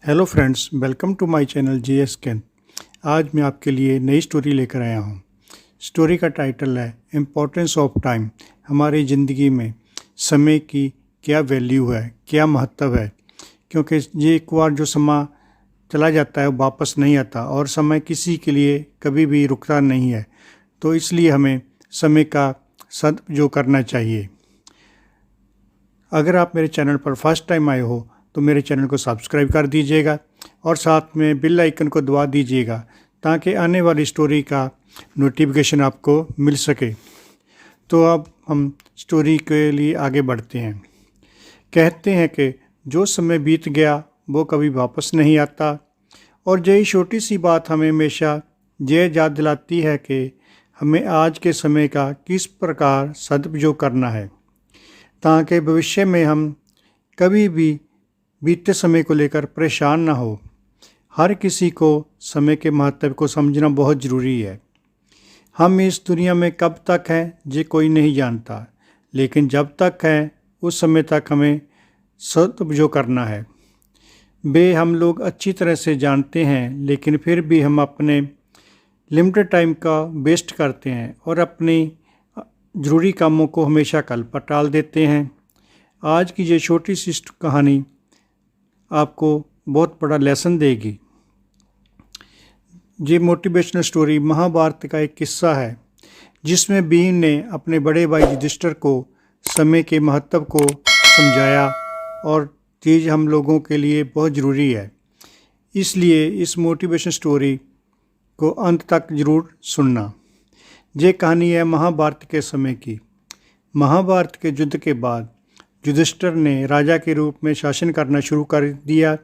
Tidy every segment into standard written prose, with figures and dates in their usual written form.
Hello friends, welcome to my channel GS can. आज मैं आपके लिए नई स्टोरी लेकर आया हूँ। स्टोरी का टाइटल है इम्पोर्टेंस ऑफ टाइम। हमारी ज़िंदगी में समय की क्या वैल्यू है, क्या महत्व है, क्योंकि ये एक बार जो समय चला जाता है वो वापस नहीं आता और समय किसी के लिए कभी भी रुकता नहीं है। तो इसलिए हमें समय का सदुपयोग करना चाहिए। अगर आप मेरे चैनल पर फर्स्ट टाइम आए हो तो मेरे चैनल को सब्सक्राइब कर दीजिएगा और साथ में बेल आइकन को दबा दीजिएगा ताकि आने वाली स्टोरी का नोटिफिकेशन आपको मिल सके। तो अब हम स्टोरी के लिए आगे बढ़ते हैं। कहते हैं कि जो समय बीत गया वो कभी वापस नहीं आता, और यही छोटी सी बात हमें हमेशा ये याद दिलाती है कि हमें आज के समय का किस प्रकार सदुपयोग करना है ताकि भविष्य में हम कभी भी बीते समय को लेकर परेशान ना हो। हर किसी को समय के महत्व को समझना बहुत ज़रूरी है। हम इस दुनिया में कब तक हैं ये कोई नहीं जानता, लेकिन जब तक हैं उस समय तक हमें सदुपयोग करना है। हम लोग अच्छी तरह से जानते हैं, लेकिन फिर भी हम अपने लिमिटेड टाइम का वेस्ट करते हैं और अपनी ज़रूरी कामों को हमेशा कल पर टाल देते हैं। आज की ये छोटी सी कहानी आपको बहुत बड़ा लेसन देगी। ये मोटिवेशनल स्टोरी महाभारत का एक किस्सा है जिसमें भीम ने अपने बड़े भाई युधिष्ठिर को समय के महत्व को समझाया, और चीज़ हम लोगों के लिए बहुत ज़रूरी है। इसलिए इस मोटिवेशन स्टोरी को अंत तक ज़रूर सुनना। ये कहानी है महाभारत के समय की। महाभारत के युद्ध के बाद युधिष्ठिर ने राजा के रूप में शासन करना शुरू कर दिया।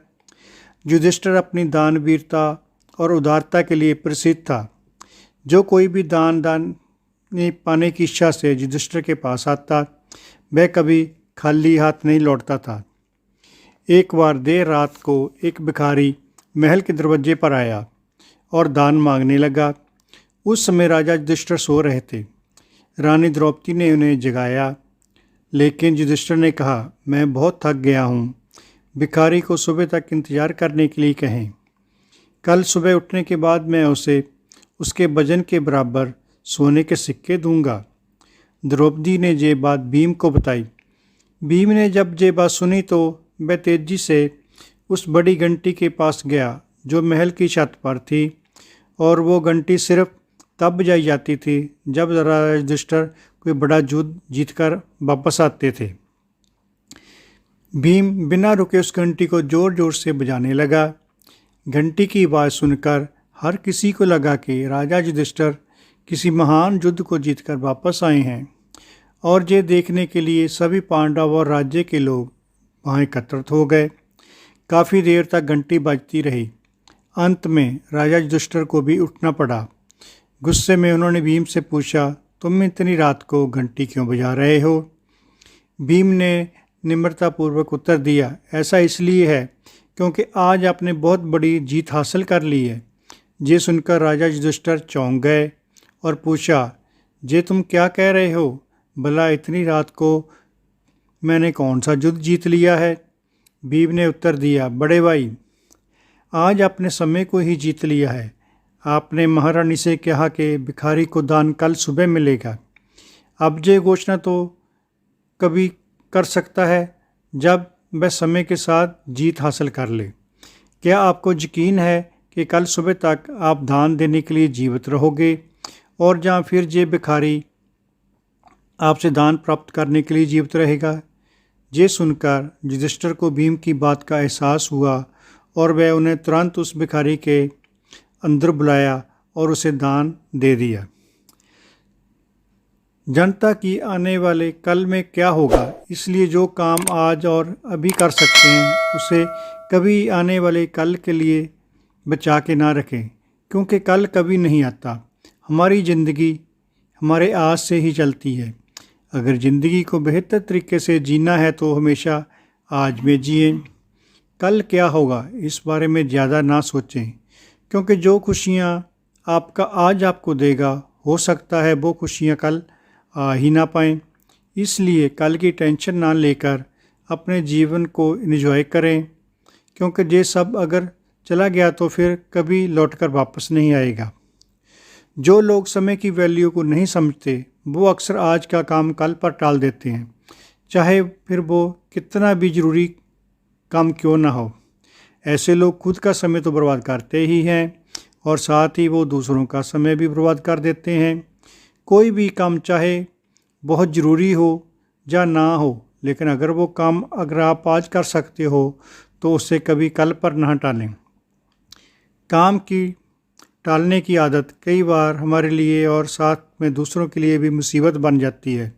युधिष्ठिर अपनी दानवीरता और उदारता के लिए प्रसिद्ध था। जो कोई भी दान पाने की इच्छा से युधिष्ठिर के पास आता, वह कभी खाली हाथ नहीं लौटता था। एक बार देर रात को एक भिखारी महल के दरवाजे पर आया और दान मांगने लगा। उस समय राजा युधिष्ठिर सो रहे थे। रानी द्रौपदी ने उन्हें जगाया, लेकिन युधिष्ठिर ने कहा, मैं बहुत थक गया हूँ। भिखारी को सुबह तक इंतज़ार करने के लिए कहें। कल सुबह उठने के बाद मैं उसे उसके वजन के बराबर सोने के सिक्के दूंगा। द्रौपदी ने ये बात भीम को बताई। भीम ने जब ये बात सुनी तो वह तेजी से उस बड़ी घंटी के पास गया जो महल की छत पर थी, और वो घंटी सिर्फ तब बजाई जाती थी जब राजा युधिष्ठिर कोई बड़ा युद्ध जीतकर वापस आते थे। भीम बिना रुके उस घंटी को ज़ोर ज़ोर से बजाने लगा। घंटी की आवाज़ सुनकर हर किसी को लगा कि राजा युधिष्ठिर किसी महान युद्ध को जीतकर वापस आए हैं, और ये देखने के लिए सभी पांडव और राज्य के लोग वहाँ एकत्रित हो गए। काफ़ी देर तक घंटी बजती रही। अंत में राजा युधिष्ठिर को भी उठना पड़ा। गुस्से में उन्होंने भीम से पूछा, तुम इतनी रात को घंटी क्यों बजा रहे हो? भीम ने निम्रतापूर्वक उत्तर दिया, ऐसा इसलिए है क्योंकि आज आपने बहुत बड़ी जीत हासिल कर ली है। ये सुनकर राजा युधिष्ठिर चौंक गए और पूछा, ये तुम क्या कह रहे हो? भला इतनी रात को मैंने कौन सा युद्ध जीत लिया है? भीम ने उत्तर दिया, बड़े भाई, आज आपने समय को ही जीत लिया है। आपने महारानी से कहा कि भिखारी को दान कल सुबह मिलेगा। अब ये घोषणा तो कभी कर सकता है जब वह समय के साथ जीत हासिल कर ले। क्या आपको यकीन है कि कल सुबह तक आप दान देने के लिए जीवित रहोगे, और या फिर ये भिखारी आपसे दान प्राप्त करने के लिए जीवित रहेगा? ये सुनकर युधिष्ठिर को भीम की बात का एहसास हुआ, और वह उन्हें तुरंत उस भिखारी के अंदर बुलाया और उसे दान दे दिया। जनता की आने वाले कल में क्या होगा, इसलिए जो काम आज और अभी कर सकते हैं उसे कभी आने वाले कल के लिए बचा के ना रखें, क्योंकि कल कभी नहीं आता। हमारी ज़िंदगी हमारे आज से ही चलती है। अगर ज़िंदगी को बेहतर तरीके से जीना है तो हमेशा आज में जिएं। कल क्या होगा इस बारे में ज़्यादा ना सोचें, क्योंकि जो खुशियाँ आपका आज आपको देगा, हो सकता है वो खुशियाँ कल आ ही ना पाएँ। इसलिए कल की टेंशन ना लेकर अपने जीवन को एंजॉय करें। क्योंकि ये सब अगर चला गया तो फिर कभी लौटकर वापस नहीं आएगा। जो लोग समय की वैल्यू को नहीं समझते वो अक्सर आज का काम कल पर टाल देते हैं, चाहे फिर वो कितना भी ज़रूरी काम क्यों ना हो। ऐसे लोग खुद का समय तो बर्बाद करते ही हैं और साथ ही वो दूसरों का समय भी बर्बाद कर देते हैं। कोई भी काम चाहे बहुत ज़रूरी हो या ना हो, लेकिन अगर आप आज कर सकते हो तो उसे कभी कल पर ना टालें। काम की टालने की आदत कई बार हमारे लिए और साथ में दूसरों के लिए भी मुसीबत बन जाती है।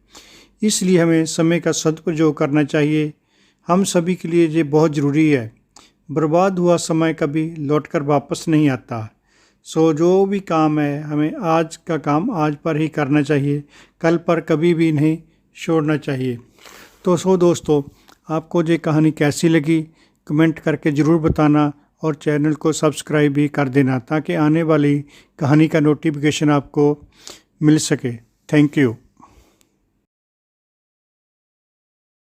इसलिए हमें समय का सदुपयोग करना चाहिए। हम सभी के लिए ये बहुत ज़रूरी है। बर्बाद हुआ समय कभी लौटकर वापस नहीं आता। जो भी काम है हमें आज का काम आज पर ही करना चाहिए, कल पर कभी भी नहीं छोड़ना चाहिए। तो दोस्तों, आपको ये कहानी कैसी लगी कमेंट करके ज़रूर बताना और चैनल को सब्सक्राइब भी कर देना ताकि आने वाली कहानी का नोटिफिकेशन आपको मिल सके। Thank you.